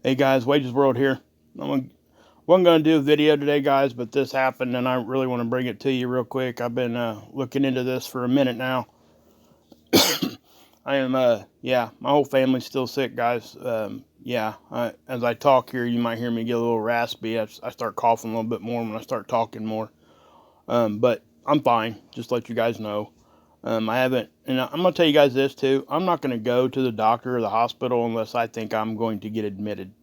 Hey guys, Wages World here. Wasn't going to do a video today, guys, but this happened and I really want to bring it to you real quick. I've been looking into this for a minute now. I am, my whole family's still sick, guys. As I talk here, you might hear me get a little raspy. I start coughing a little bit more when I start talking more. But I'm fine, just to let you guys know. I haven't, and I'm going to tell you guys this too. I'm not going to go to the doctor or the hospital unless I think I'm going to get admitted.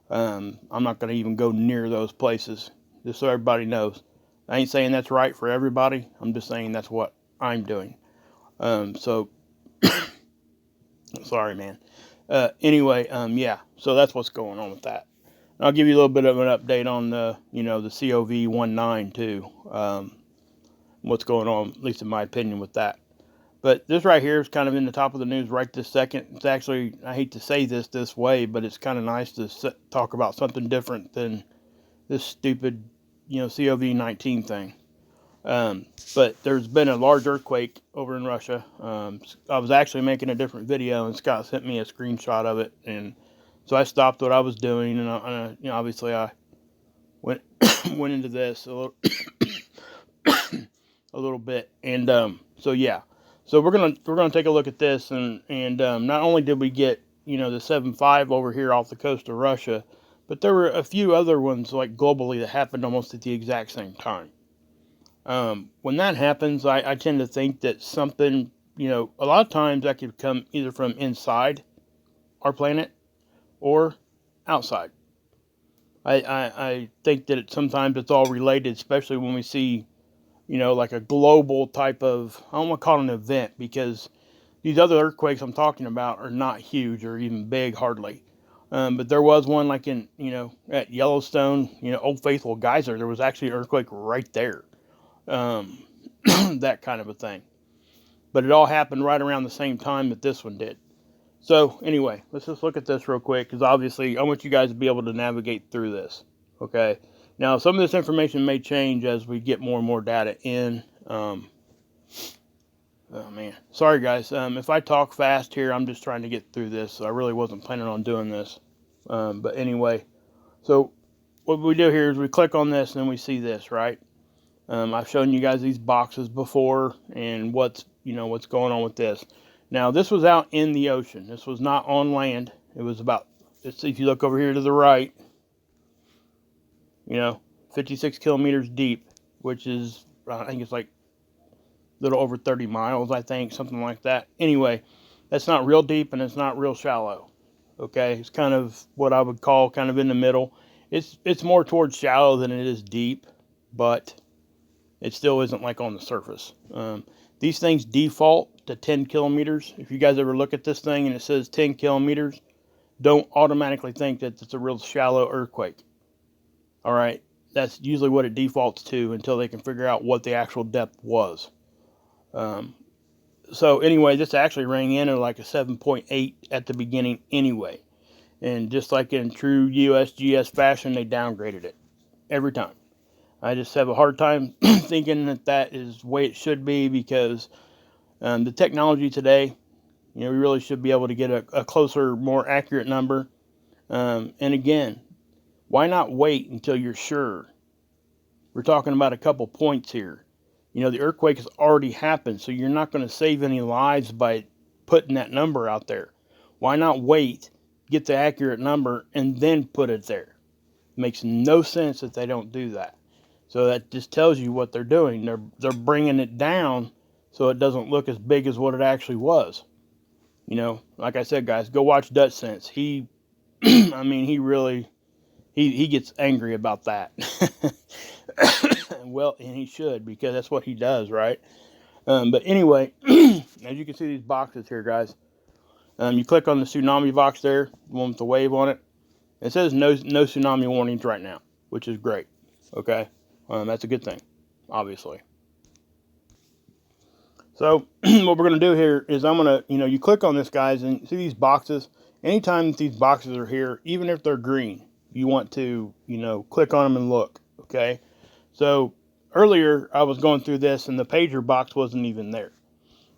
I'm not going to even go near those places, just so everybody knows. I ain't saying that's right for everybody. I'm just saying that's what I'm doing. So, sorry, man. So that's what's going on with that. And I'll give you a little bit of an update on the COV-19 too. What's going on, at least in my opinion, with that. But this right here is kind of in the top of the news right this second. It's actually, I hate to say this way, but it's kind of nice to talk about something different than this stupid, COV-19 thing. But there's been a large earthquake over in Russia. I was actually making a different video, and Scott sent me a screenshot of it, and so I stopped what I was doing, and obviously I went went into this a little bit, and so yeah. So we're gonna take a look at this, and not only did we get the 7.5 over here off the coast of Russia, but there were a few other ones like globally that happened almost at the exact same time. When that happens, I tend to think that something, a lot of times that could come either from inside our planet or outside. I think that sometimes it's all related, especially when we see like a global type of, I don't want to call it an event because these other earthquakes I'm talking about are not huge or even big, hardly. But there was one like at Yellowstone, Old Faithful Geyser, there was actually an earthquake right there. Um, that kind of a thing. But it all happened right around the same time that this one did. So anyway, let's just look at this real quick because obviously I want you guys to be able to navigate through this. Okay. Now some of this information may change as we get more and more data in. Oh man, sorry guys. If I talk fast here, I'm just trying to get through this. I really wasn't planning on doing this. But anyway, so what we do here is we click on this and then we see this, right? I've shown you guys these boxes before and what's going on with this. Now this was out in the ocean. This was not on land. It was about, let's see if you look over here to the right, 56 kilometers deep, which is, I think it's like a little over 30 miles, I think, something like that. Anyway, that's not real deep and it's not real shallow. Okay, it's kind of what I would call kind of in the middle. It's more towards shallow than it is deep, but it still isn't like on the surface. These things default to 10 kilometers. If you guys ever look at this thing and it says 10 kilometers, don't automatically think that it's a real shallow earthquake. All right, that's usually what it defaults to until they can figure out what the actual depth was. So anyway, this actually rang in at like a 7.8 at the beginning anyway. And just like in true USGS fashion, they downgraded it every time. I just have a hard time thinking that is the way it should be because the technology today, we really should be able to get a closer, more accurate number. And again, why not wait until you're sure? We're talking about a couple points here. The earthquake has already happened, so you're not going to save any lives by putting that number out there. Why not wait, get the accurate number, and then put it there? It makes no sense that they don't do that. So that just tells you what they're doing. They're bringing it down so it doesn't look as big as what it actually was. Like I said, guys, go watch Dutch Sense. He, I mean, he gets angry about that. Well, and he should because that's what he does, right? But anyway, as you can see these boxes here, guys, you click on the tsunami box there, the one with the wave on it. It says no tsunami warnings right now, which is great. Okay, that's a good thing, obviously. So what we're going to do here is I'm going to, you click on this, guys, and see these boxes. Anytime these boxes are here, even if they're green, you want to, click on them and look, okay? So earlier I was going through this and the pager box wasn't even there.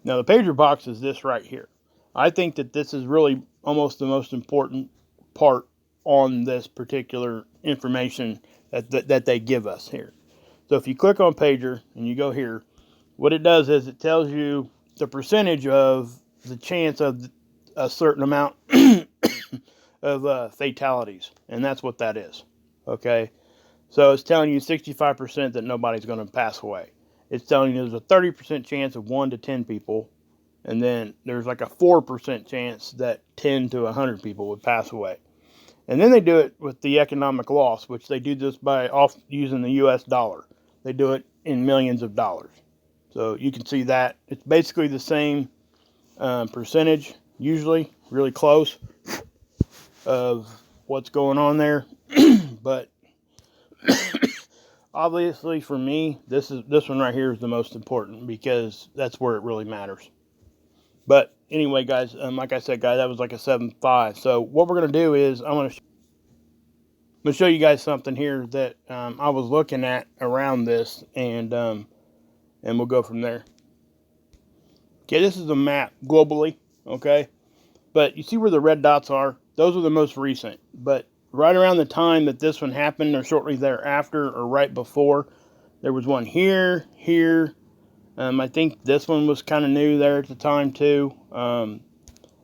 Now the pager box is this right here. I think that this is really almost the most important part on this particular information that they give us here. So if you click on pager and you go here, what it does is it tells you the percentage of the chance of a certain amount of fatalities, and that's what that is. Okay, so it's telling you 65% that nobody's going to pass away. It's telling you there's a 30% chance of 1 to 10 people, and then there's like a 4% chance that 10 to 100 people would pass away. And then they do it with the economic loss, which they do this by using the US dollar. They do it in millions of dollars. So you can see that it's basically the same percentage, usually really close, of what's going on there. But obviously for me, this one right here is the most important because that's where it really matters. But anyway, guys, like I said, guys, that was like a 7.5. So what we're going to do is I'm going to show you guys something here that I was looking at around this, and we'll go from there. Okay, this is a map globally, okay? But you see where the red dots are? Those are the most recent. But right around the time that this one happened, or shortly thereafter, or right before, there was one here, here. I think this one was kind of new there at the time too, and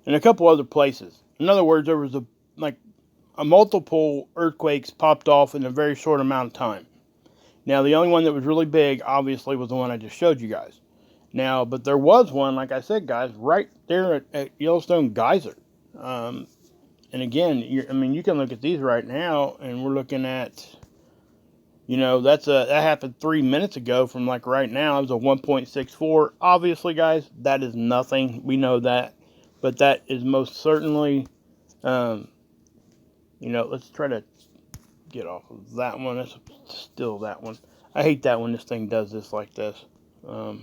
a couple other places. In other words, there was a multiple earthquakes popped off in a very short amount of time. Now, the only one that was really big, obviously, was the one I just showed you guys. Now, but there was one, like I said, guys, right there at Yellowstone Geyser. And again, you can look at these right now, and we're looking at, that happened 3 minutes ago from like right now. It was a 1.64. Obviously, guys, that is nothing. We know that. But that is most certainly, let's try to get off of that one. That's still that one. I hate that when this thing does this like this. I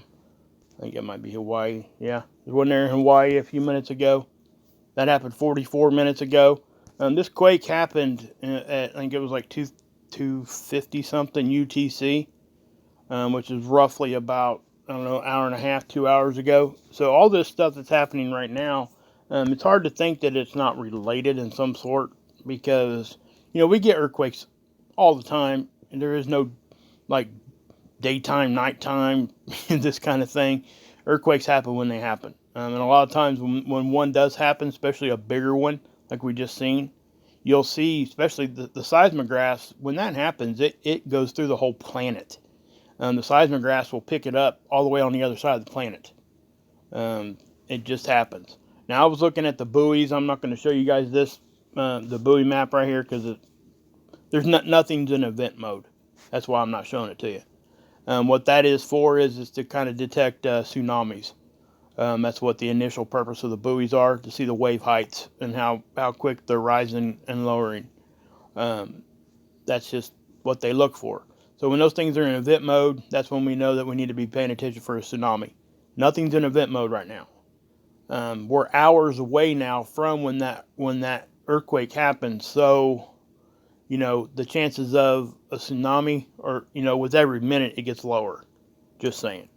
think it might be Hawaii. Yeah, there wasn't there in Hawaii a few minutes ago. That happened 44 minutes ago. This quake happened at, I think it was like 250 something UTC, which is roughly about, I don't know, hour and a half, 2 hours ago. So all this stuff that's happening right now, it's hard to think that it's not related in some sort, because we get earthquakes all the time, and there is no like daytime, nighttime, this kind of thing. Earthquakes happen when they happen. And a lot of times when one does happen, especially a bigger one, like we just seen, you'll see, especially the seismographs, when that happens, it goes through the whole planet. The seismographs will pick it up all the way on the other side of the planet. It just happens. Now, I was looking at the buoys. I'm not going to show you guys this, the buoy map right here, because there's nothing's in event mode. That's why I'm not showing it to you. What that is for is to kind of detect tsunamis. That's what the initial purpose of the buoys are, to see the wave heights and how quick they're rising and lowering. That's just what they look for. So when those things are in event mode, that's when we know that we need to be paying attention for a tsunami. Nothing's in event mode right now. We're hours away now from when that earthquake happened. So, the chances of a tsunami are, with every minute it gets lower. Just saying.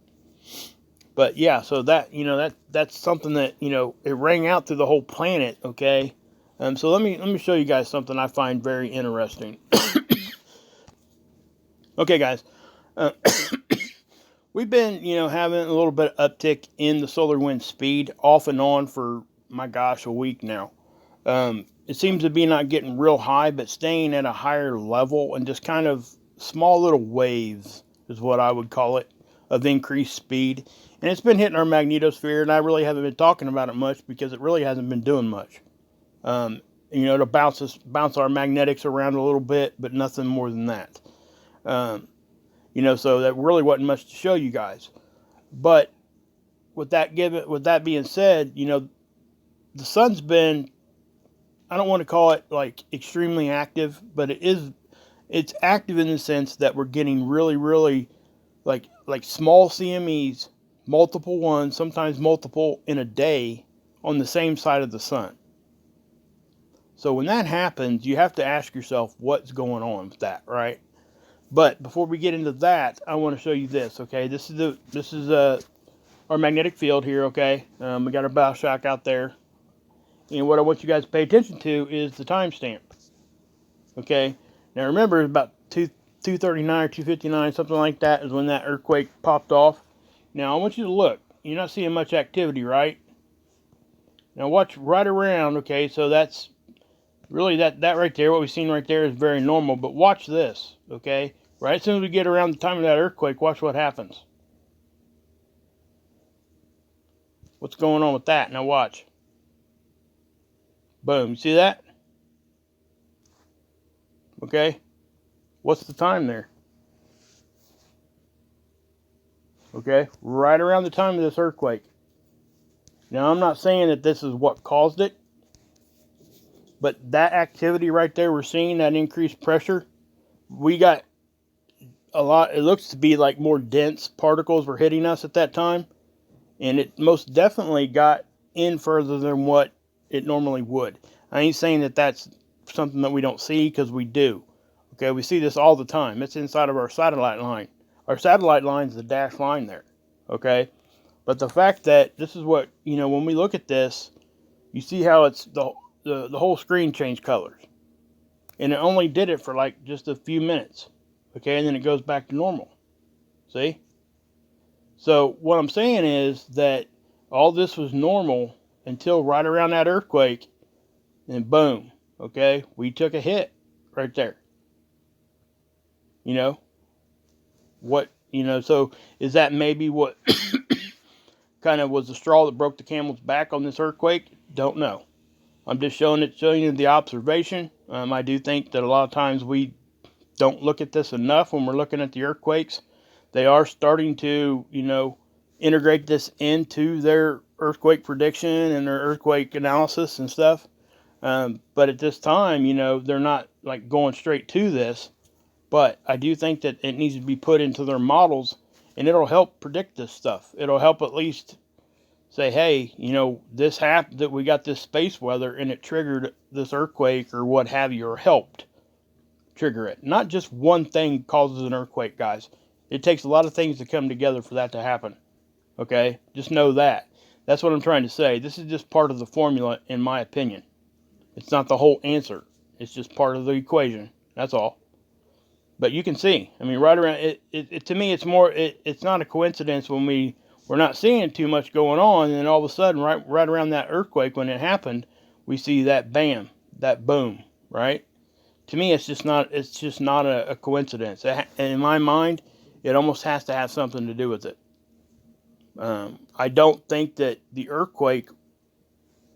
But yeah, so that's something that, it rang out through the whole planet, okay? So let me show you guys something I find very interesting. Okay, guys. We've been, having a little bit of uptick in the solar wind speed off and on for, my gosh, a week now. It seems to be not getting real high, but staying at a higher level, and just kind of small little waves is what I would call it, of increased speed. And it's been hitting our magnetosphere, and I really haven't been talking about it much because it really hasn't been doing much. To bounce our magnetics around a little bit, but nothing more than that. So that really wasn't much to show you guys. But with that being said, the sun's been, I don't want to call it like extremely active, but it's active in the sense that we're getting really, really like small CMEs, multiple ones, sometimes multiple in a day on the same side of the sun. So when that happens, you have to ask yourself what's going on with that, right? But before we get into that, I want to show you this, okay? This is our magnetic field here, okay? We got our bow shock out there. And what I want you guys to pay attention to is the timestamp. Okay. Now remember, about 239 or 259, something like that, is when that earthquake popped off. Now I want you to look. You're not seeing much activity, right? Now watch right around. Okay, so that's really that right there. What we've seen right there is very normal. But watch this. Okay, right as soon as we get around the time of that earthquake, watch what happens. What's going on with that? Now watch. Boom. You see that? Okay. What's the time there? Okay, right around the time of this earthquake. Now I'm not saying that this is what caused it, but that activity right there we're seeing, that increased pressure, we got a lot. It looks to be like more dense particles were hitting us at that time, and it most definitely got in further than what it normally would. I ain't saying that that's something that we don't see, because we do. Okay, we see this all the time. It's inside of our satellite line. Our satellite line is the dashed line there. Okay, but the fact that this is what, when we look at this, you see how it's the whole screen changed colors, and it only did it for like just a few minutes. Okay, and then it goes back to normal. See? So what I'm saying is that all this was normal until right around that earthquake, and boom. Okay, we took a hit right there. You know what? So is that maybe what kind of was the straw that broke the camel's back on this earthquake? Don't know. I'm just showing you the observation. I do think that a lot of times we don't look at this enough when we're looking at the earthquakes. They are starting to, integrate this into their earthquake prediction and their earthquake analysis and stuff. But at this time, they're not like going straight to this. But I do think that it needs to be put into their models, and it'll help predict this stuff. It'll help at least say, hey, this happened, that we got this space weather and it triggered this earthquake or what have you, or helped trigger it. Not just one thing causes an earthquake, guys. It takes a lot of things to come together for that to happen. Okay? Just know that. That's what I'm trying to say. This is just part of the formula, in my opinion. It's not the whole answer. It's just part of the equation. That's all. But you can see, right around it to me, it's more. It's not a coincidence when we're not seeing too much going on, and then all of a sudden, right around that earthquake when it happened, we see that bam, that boom, right? To me, it's just not a coincidence. In my mind, it almost has to have something to do with it. I don't think that the earthquake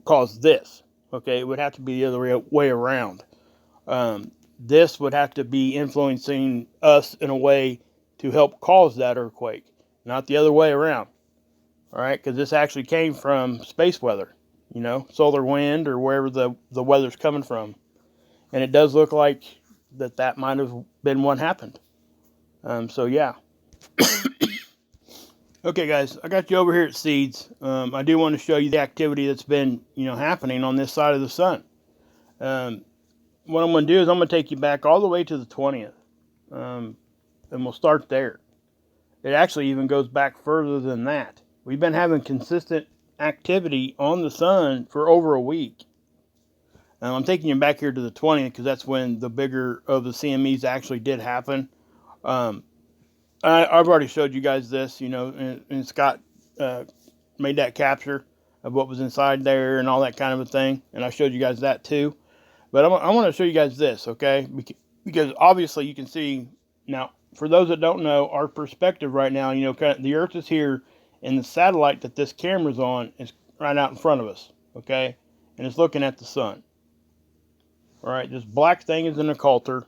caused this. Okay, it would have to be the other way around. This would have to be influencing us in a way to help cause that earthquake, not the other way around. All right, because this actually came from space weather, solar wind, or wherever the weather's coming from. And it does look like that might have been what happened. So, yeah. Okay, guys, I got you over here at Seeds. I do want to show you the activity that's been, happening on this side of the sun. What I'm going to do is I'm going to take you back all the way to the 20th. And we'll start there. It actually even goes back further than that. We've been having consistent activity on the sun for over a week. I'm taking you back here to the 20th because that's when the bigger of the CMEs actually did happen. I've already showed you guys this, and Scott made that capture of what was inside there and all that kind of a thing. And I showed you guys that too. But I want to show you guys this, okay? Because obviously you can see, now, for those that don't know, our perspective right now, kind of, the Earth is here, and the satellite that this camera's on is right out in front of us, okay? And it's looking at the sun. All right, this black thing is an occulter.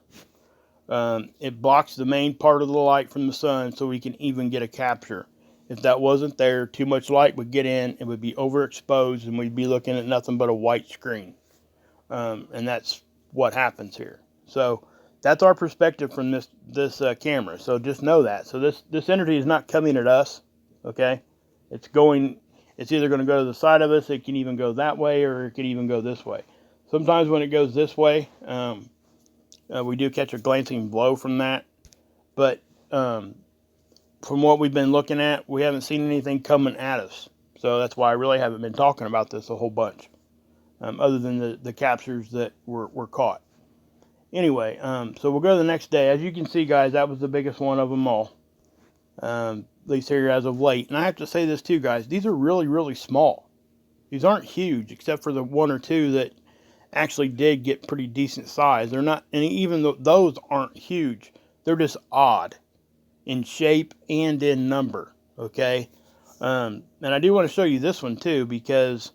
It blocks the main part of the light from the sun so we can even get a capture. If that wasn't there, too much light would get in, it would be overexposed, and we'd be looking at nothing but a white screen. And that's what happens here. So that's our perspective from this camera. So just know that. So this energy is not coming at us, okay? It's either going to go to the side of us. It can even go that way, or it can even go this way. Sometimes when it goes this way, we do catch a glancing blow from that. But from what we've been looking at, we haven't seen anything coming at us. So that's why I really haven't been talking about this a whole bunch, other than the captures that were caught. Anyway, so we'll go to the next day. As you can see, guys, that was the biggest one of them all. At least here as of late. And I have to say this too, guys. These are really, really small. These aren't huge, except for the one or two that actually did get pretty decent size. They're not, and even though those aren't huge, they're just odd in shape and in number. Okay. And I do want to show you this one too, because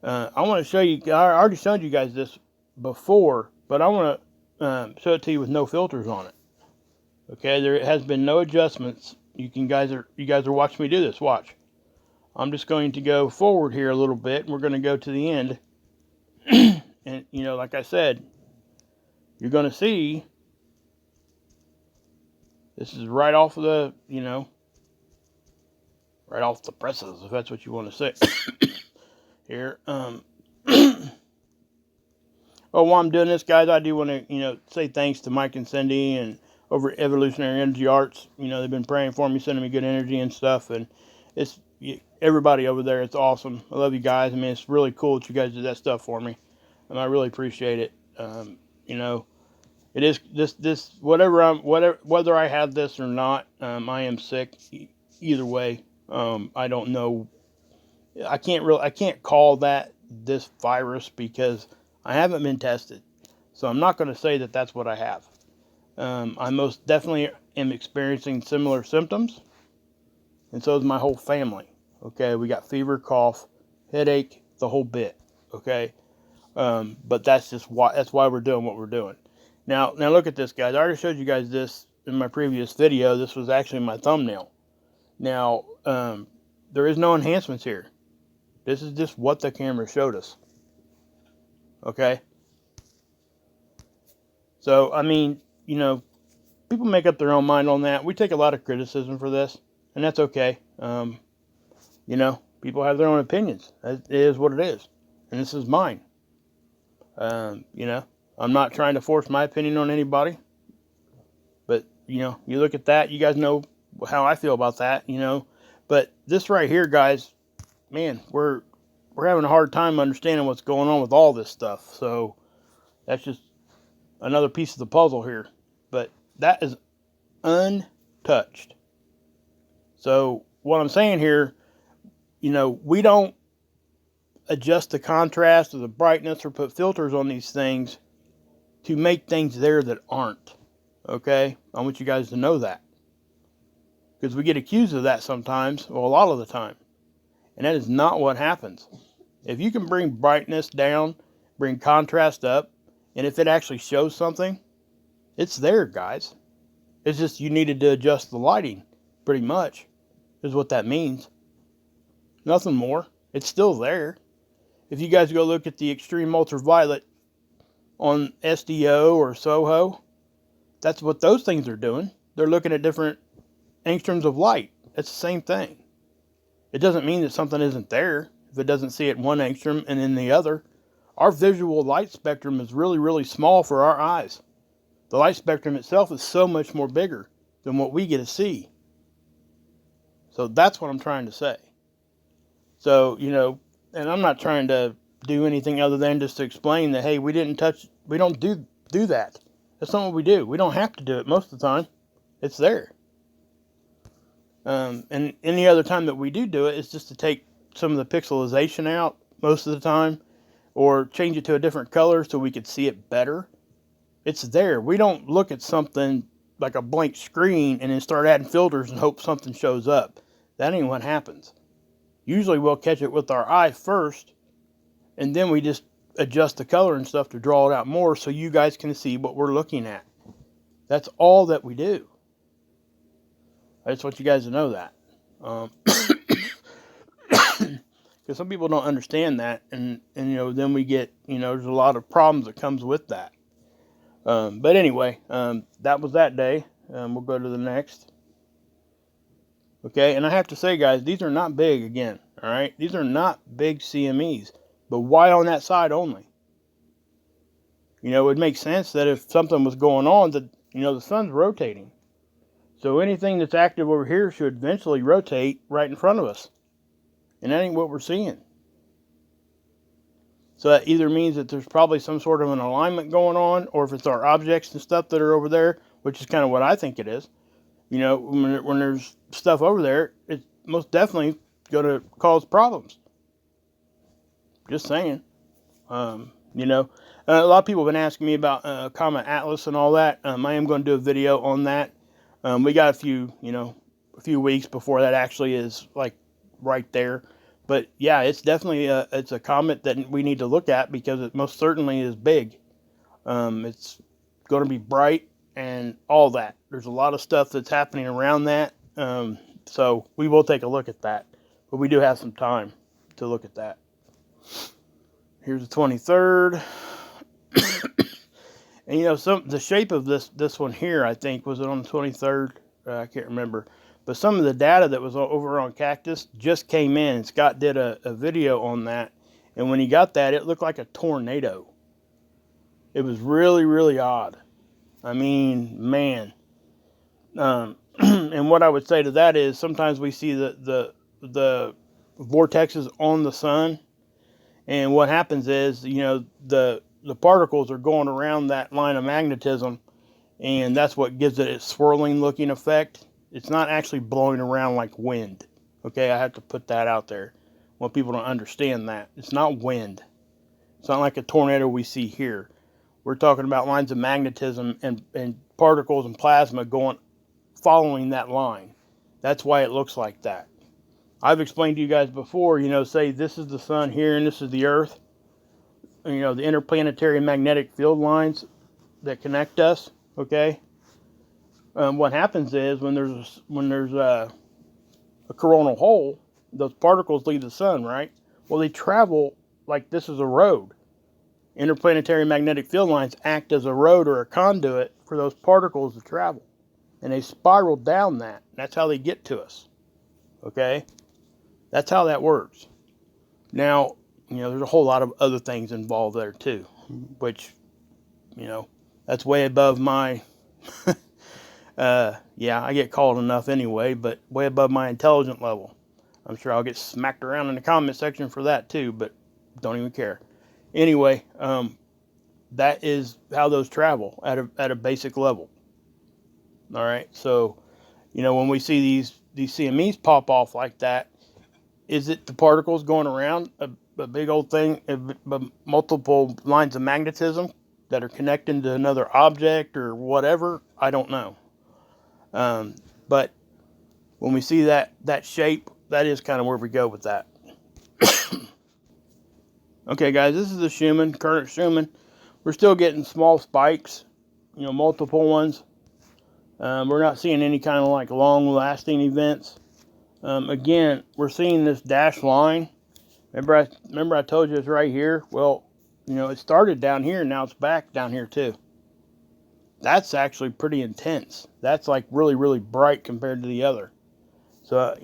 I want to show you. I already showed you guys this before, but I want to show it to you with no filters on it. Okay, there has been no adjustments. You guys are watching me do this. Watch. I'm just going to go forward here a little bit, and we're going to go to the end. And like I said, you're going to see this is right off of the, right off the presses, if that's what you want to say. Here. Oh, while I'm doing this, guys, I do want to, say thanks to Mike and Cindy and over at Evolutionary Energy Arts. They've been praying for me, sending me good energy and stuff, and it's everybody over there. It's awesome. I love you guys. I mean, it's really cool that you guys did that stuff for me, and I really appreciate it. It is this whether I have this or not. I am sick. Either way, I don't know. I can't call that this virus because I haven't been tested, so I'm not going to say that that's what I have. I most definitely am experiencing similar symptoms, and so is my whole family. Okay, we got fever, cough, headache, the whole bit. Okay, but that's why we're doing what we're doing. Now look at this, guys. I already showed you guys this in my previous video. This was actually my thumbnail. Now there is no enhancements here. This is just what the camera showed us. Okay. So, I mean, people make up their own mind on that. We take a lot of criticism for this, and that's okay. People have their own opinions. It is what it is. And this is mine. I'm not trying to force my opinion on anybody. But, you look at that, you guys know how I feel about that, But this right here, guys, man, we're having a hard time understanding what's going on with all this stuff. So that's just another piece of the puzzle here. But that is untouched. So what I'm saying here, we don't adjust the contrast or the brightness or put filters on these things to make things there that aren't. Okay? I want you guys to know that. Because we get accused of that sometimes, well, a lot of the time. And that is not what happens. If you can bring brightness down, bring contrast up, and if it actually shows something, it's there, guys. It's just you needed to adjust the lighting, pretty much, is what that means. Nothing more. It's still there. If you guys go look at the extreme ultraviolet on SDO or Soho, that's what those things are doing. They're looking at different angstroms of light. It's the same thing. It doesn't mean that something isn't there if it doesn't see it one angstrom and in the other. Our visual light spectrum is really, really small for our eyes. The light spectrum itself is so much more bigger than what we get to see. So that's what I'm trying to say. So, and I'm not trying to do anything other than just to explain that, hey, we don't do that. That's not what we do. We don't have to do it most of the time. It's there. And any other time that we do it is just to take some of the pixelization out most of the time, or change it to a different color so we could see it better. It's there. We don't look at something like a blank screen and then start adding filters and hope something shows up. That ain't what happens. Usually we'll catch it with our eye first, and then we just adjust the color and stuff to draw it out more so you guys can see what we're looking at. That's all that we do. I just want you guys to know that. Because some people don't understand that, and then we get, there's a lot of problems that comes with that. But anyway, that was that day. We'll go to the next. Okay, and I have to say, guys, these are not big again, all right? These are not big CMEs, but why on that side only? It would make sense that if something was going on, that, the sun's rotating. So anything that's active over here should eventually rotate right in front of us. And that ain't what we're seeing. So that either means that there's probably some sort of an alignment going on, or if it's our objects and stuff that are over there, which is kind of what I think it is. When there's stuff over there, it's most definitely going to cause problems. Just saying. A lot of people have been asking me about Comet Atlas and all that. I am going to do a video on that. We got a few weeks before that actually is like right there. But yeah, it's definitely it's a comet that we need to look at because it most certainly is big. It's going to be bright and all that. There's a lot of stuff that's happening around that. So we will take a look at that. But we do have some time to look at that. Here's the 23rd. And the shape of this one here, I think, was it on the 23rd? I can't remember. But some of the data that was over on Cactus just came in, and Scott did a video on that. And when he got that, it looked like a tornado. It was really, really odd. I mean, man. And what I would say to that is sometimes we see the vortexes on the sun, and what happens is, the particles are going around that line of magnetism, and that's what gives it its swirling looking effect. It's not actually blowing around like wind. Okay, I have to put that out there. Well, people don't understand that. It's not wind. It's not like a tornado we see here. We're talking about lines of magnetism and particles and plasma following that line. That's why it looks like that. I've explained to you guys before, say this is the sun here and this is the earth. The interplanetary magnetic field lines that connect us, okay? What happens is when there's a coronal hole, those particles leave the sun, right? Well, they travel like this is a road. Interplanetary magnetic field lines act as a road or a conduit for those particles to travel. And they spiral down that. That's how they get to us, okay? That's how that works. Now, there's a whole lot of other things involved there too, which, that's way above my, I get called enough anyway, but way above my intelligence level. I'm sure I'll get smacked around in the comment section for that too, but don't even care. Anyway, that is how those travel at a basic level. All right, so, when we see these CMEs pop off like that, is it the particles going around a big old thing, multiple lines of magnetism that are connecting to another object or whatever? I don't know. But when we see that shape, that is kind of where we go with that. Okay, guys, this is the current Schumann. We're still getting small spikes, multiple ones. We're not seeing any kind of like long-lasting events. Again, we're seeing this dashed line. Remember I told you it's right here? Well, it started down here, now it's back down here too. That's actually pretty intense. That's like really, really bright compared to the other. So,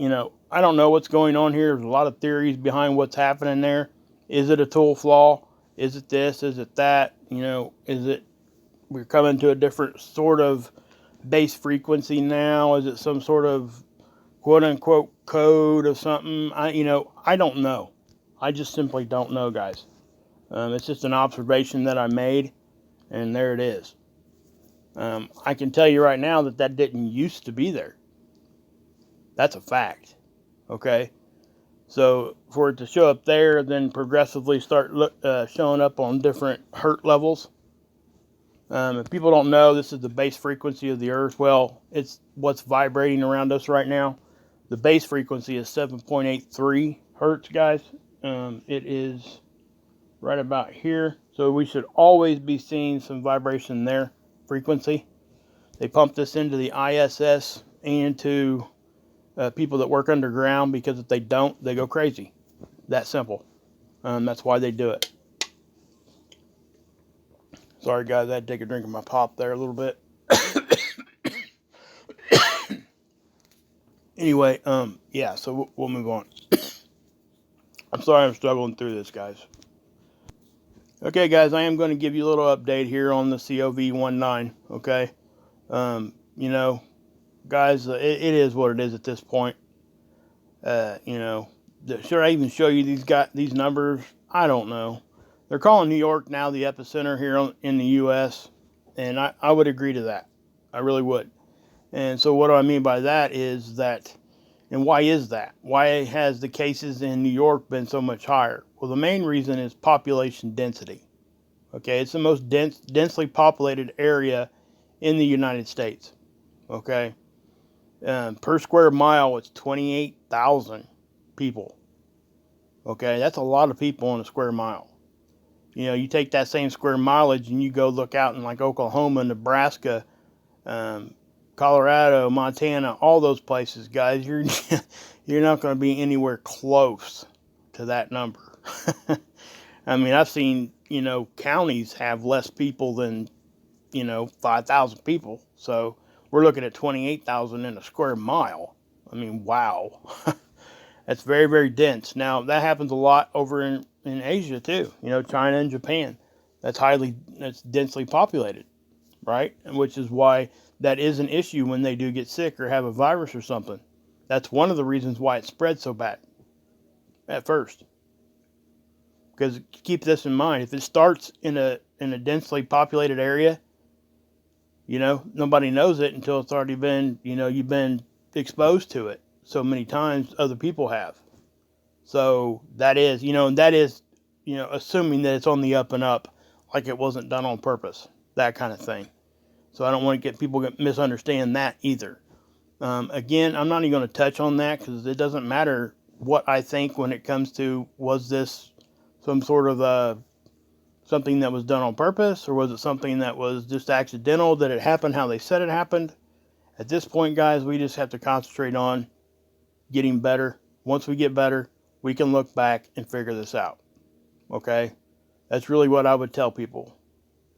I don't know what's going on here. There's a lot of theories behind what's happening there. Is it a tool flaw? Is it this? Is it that? Is it we're coming to a different sort of base frequency now? Is it some sort of quote unquote code of something? I don't know. I just simply don't know, guys. It's just an observation that I made, and there it is. I can tell you right now that didn't used to be there. That's a fact. Okay? So for it to show up there, then progressively start showing up on different hertz levels. If people don't know, this is the base frequency of the Earth. Well, it's what's vibrating around us right now. The base frequency is 7.83 hertz, guys. It is right about here. So we should always be seeing some vibration there, frequency. They pump this into the ISS and to people that work underground, because if they don't, they go crazy. That simple. That's why they do it. Sorry, guys, I had to take a drink of my pop there a little bit. Anyway, so we'll move on. I'm sorry I'm struggling through this, guys. Okay, guys, I am going to give you a little update here on the COV19, okay? Guys, it is what it is at this point. Should I even show you these numbers? I don't know. They're calling New York now the epicenter here in the U.S., and I would agree to that. I really would. And so what do I mean by that is that, and why is that? Why has the cases in New York been so much higher? Well, the main reason is population density. Okay, it's the most densely populated area in the United States. Okay, per square mile, it's 28,000 people. Okay, that's a lot of people on a square mile. You know, you take that same square mileage and you go look out in like Oklahoma, Nebraska, um, Colorado, Montana, all those places, guys. You're not going to be anywhere close to that number. I mean, I've seen, you know, counties have less people than, you know, 5,000 people. So we're looking at 28,000 in a square mile. I mean, wow. That's very, very dense. Now, that happens a lot over in Asia too. You know, China and Japan. That's densely populated, right? Which is why that is an issue when they do get sick or have a virus or something. That's one of the reasons why it spreads so bad at first. Because keep this in mind, if it starts in a densely populated area, you know, nobody knows it until it's already been, you know, you've been exposed to it so many times other people have. So that is, you know, and that is, you know, assuming that it's on the up and up, like it wasn't done on purpose, that kind of thing. So I don't want to get people to misunderstand that either. Again, I'm not even going to touch on that because it doesn't matter what I think when it comes to was this some sort of something that was done on purpose or was it something that was just accidental that it happened how they said it happened. At this point, guys, we just have to concentrate on getting better. Once we get better, we can look back and figure this out. Okay? That's really what I would tell people.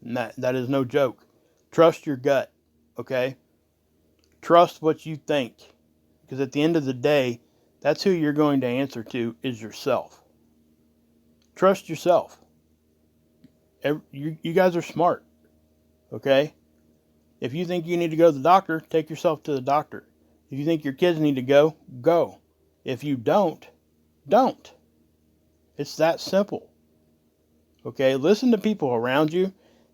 And that is no joke. Trust your gut. Okay? Trust what you think. Because at the end of the day, that's who you're going to answer to is yourself. Trust yourself. You guys are smart. Okay? If you think you need to go to the doctor, take yourself to the doctor. If you think your kids need to go, go. If you don't. It's that simple. Okay? Listen to people around you.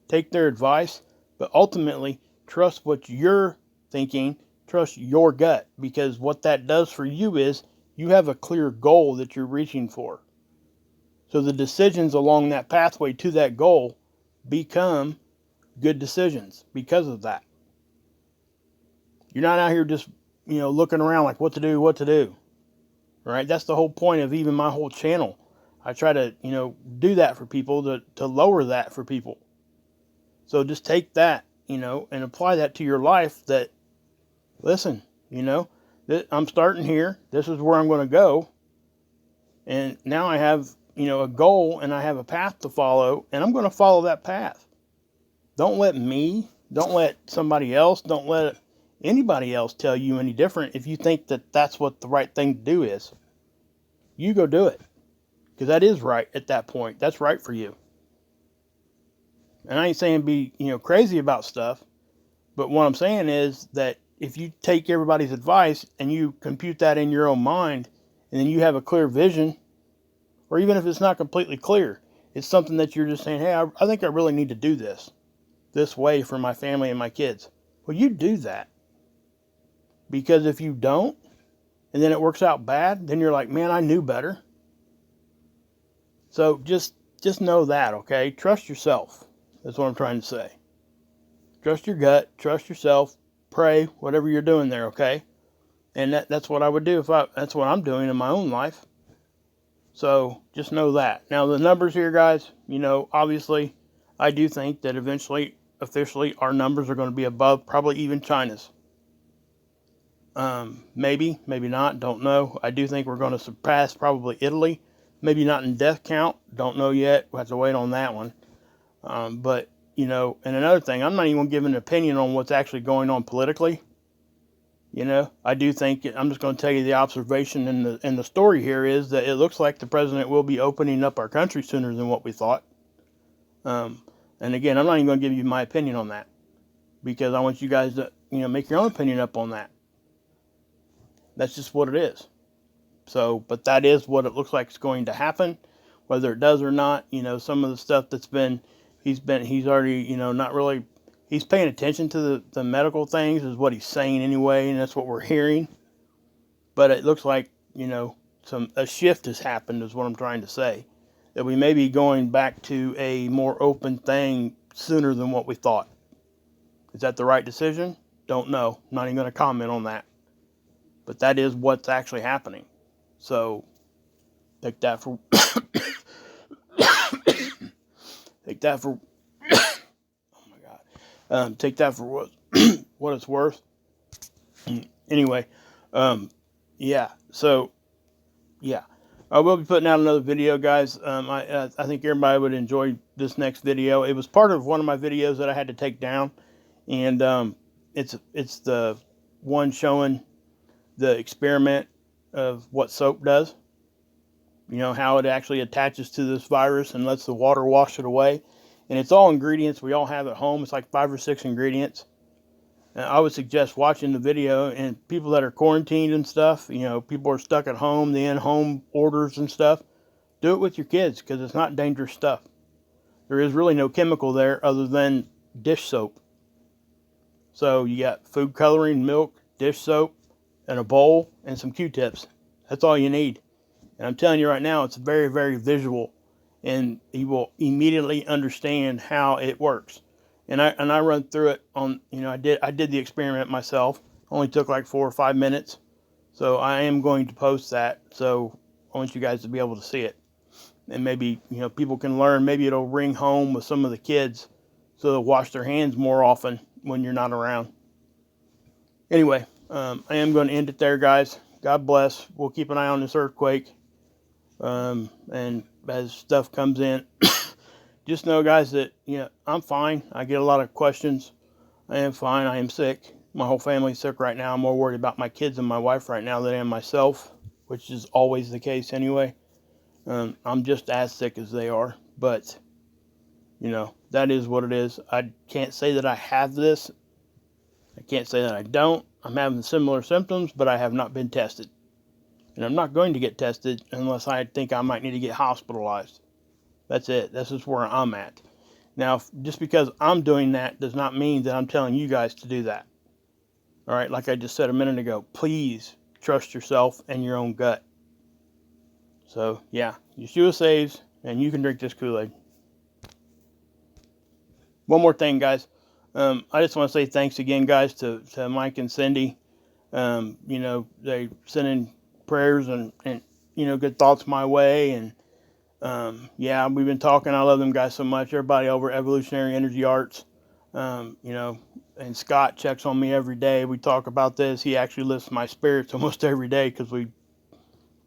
Take their advice. But ultimately, trust what you're thinking. Trust your gut. Because what that does for you is you have a clear goal that you're reaching for. So the decisions along that pathway to that goal become good decisions because of that. You're not out here just, you know, looking around like what to do. Right? That's the whole point of even my whole channel. I try to, you know, do that for people to lower that for people. So just take that, you know, and apply that to your life that, listen, you know, I'm starting here. This is where I'm going to go. And now I have, you know, a goal and I have a path to follow and I'm going to follow that path. Don't let somebody else, don't let anybody else tell you any different if you think that that's what the right thing to do is. You go do it. Because that is right at that point. That's right for you. And I ain't saying be, you know, crazy about stuff. But what I'm saying is that if you take everybody's advice and you compute that in your own mind, and then you have a clear vision, or even if it's not completely clear, it's something that you're just saying, hey, I think I really need to do this way for my family and my kids. Well, you do that. Because if you don't, and then it works out bad, then you're like, man, I knew better. So just know that, okay? Trust yourself. That's what I'm trying to say. Trust your gut. Trust yourself. Pray, whatever you're doing there, okay? And that's what I would do that's what I'm doing in my own life. So just know that. Now the numbers here, guys, you know, obviously I do think that eventually, officially, our numbers are going to be above probably even China's. Maybe not, don't know. I do think we're going to surpass probably Italy. Maybe not in death count, don't know yet. We'll have to wait on that one. But, you know, and another thing, I'm not even giving an opinion on what's actually going on politically. You know, I do think, I'm just going to tell you the observation in the story here is that it looks like the president will be opening up our country sooner than what we thought. And again, I'm not even going to give you my opinion on that because I want you guys to, you know, make your own opinion up on that. That's just what it is. So, but that is what it looks like is going to happen. whether it does or not. Some of the stuff he's already, not really, he's paying attention to the medical things is what he's saying anyway, and that's what we're hearing. But it looks like, a shift has happened is what I'm trying to say. That we may be going back to a more open thing sooner than what we thought. Is that the right decision? Don't know. Not even going to comment on that. But that is what's actually happening. So take that for take that for oh my god. Take that for what it's worth. Anyway, yeah. So yeah, I will be putting out another video, guys. I think everybody would enjoy this next video. It was part of one of my videos that I had to take down, and it's the one showing the experiment of what soap does. How it actually attaches to this virus and lets the water wash it away. And it's all ingredients we all have at home. It's like 5 or 6 ingredients. And I would suggest watching the video, and people that are quarantined and stuff, people are stuck at home, the in-home orders and stuff, do it with your kids because it's not dangerous stuff. There is really no chemical there other than dish soap. So you got food coloring, milk, dish soap, and a bowl, and some Q-tips. That's all you need. And I'm telling you right now, it's very, very visual, and you will immediately understand how it works. And I run through it on, I did the experiment myself. Only took like 4 or 5 minutes. So I am going to post that. So I want you guys to be able to see it. And maybe, people can learn. Maybe it'll ring home with some of the kids so they'll wash their hands more often when you're not around. Anyway, I am going to end it there, guys. God bless. We'll keep an eye on this earthquake. And as stuff comes in, just know, guys, that, I'm fine. I get a lot of questions. I am fine. I am sick. My whole family's sick right now. I'm more worried about my kids and my wife right now than I am myself, which is always the case anyway. I'm just as sick as they are, but, that is what it is. I can't say that I have this. I can't say that I don't. I'm having similar symptoms, but I have not been tested. And I'm not going to get tested unless I think I might need to get hospitalized. That's it. This is where I'm at. Now, just because I'm doing that does not mean that I'm telling you guys to do that. All right, like I just said a minute ago, please trust yourself and your own gut. So, yeah, Yeshua saves, and you can drink this Kool-Aid. One more thing, guys. I just want to say thanks again, guys, to Mike and Cindy. They sent in prayers and good thoughts my way, and yeah, we've been talking. I love them guys so much. Everybody over at Evolutionary Energy Arts, and Scott checks on me every day. We talk about this. He actually lifts my spirits almost every day because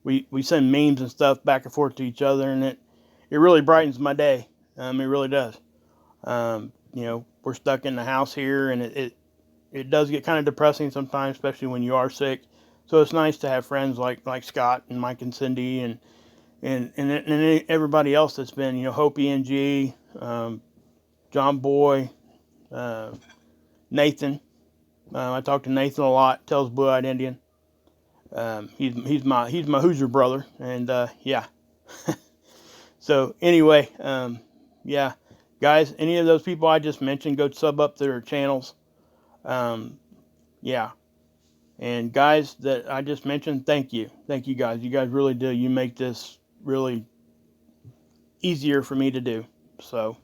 we send memes and stuff back and forth to each other, and it really brightens my day. It really does. We're stuck in the house here, and it does get kind of depressing sometimes, especially when you are sick. So it's nice to have friends like Scott and Mike and Cindy and everybody else that's been, Hope ENG, John Boy, Nathan. I talk to Nathan a lot. Tells Blue Eyed Indian. He's my Hoosier brother, and yeah. So anyway, yeah, guys. Any of those people I just mentioned, go sub up their channels. Yeah. And guys that I just mentioned, thank you guys. You guys really do. You make this really easier for me to do. So,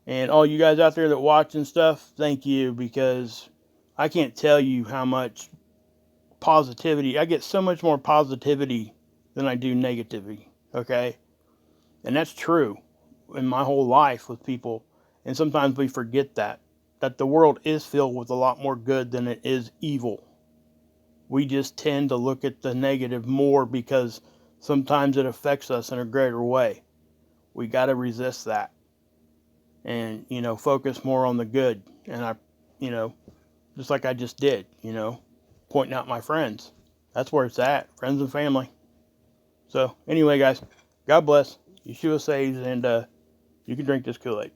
and all you guys out there that watch and stuff, thank you, because I can't tell you how much positivity. I get so much more positivity than I do negativity. Okay, and that's true in my whole life with people. And sometimes we forget that the world is filled with a lot more good than it is evil. We just tend to look at the negative more because sometimes it affects us in a greater way. We got to resist that and, focus more on the good. And I, just like I just did, pointing out my friends. That's where it's at, friends and family. So anyway, guys, God bless. Yeshua saves, and you can drink this Kool-Aid.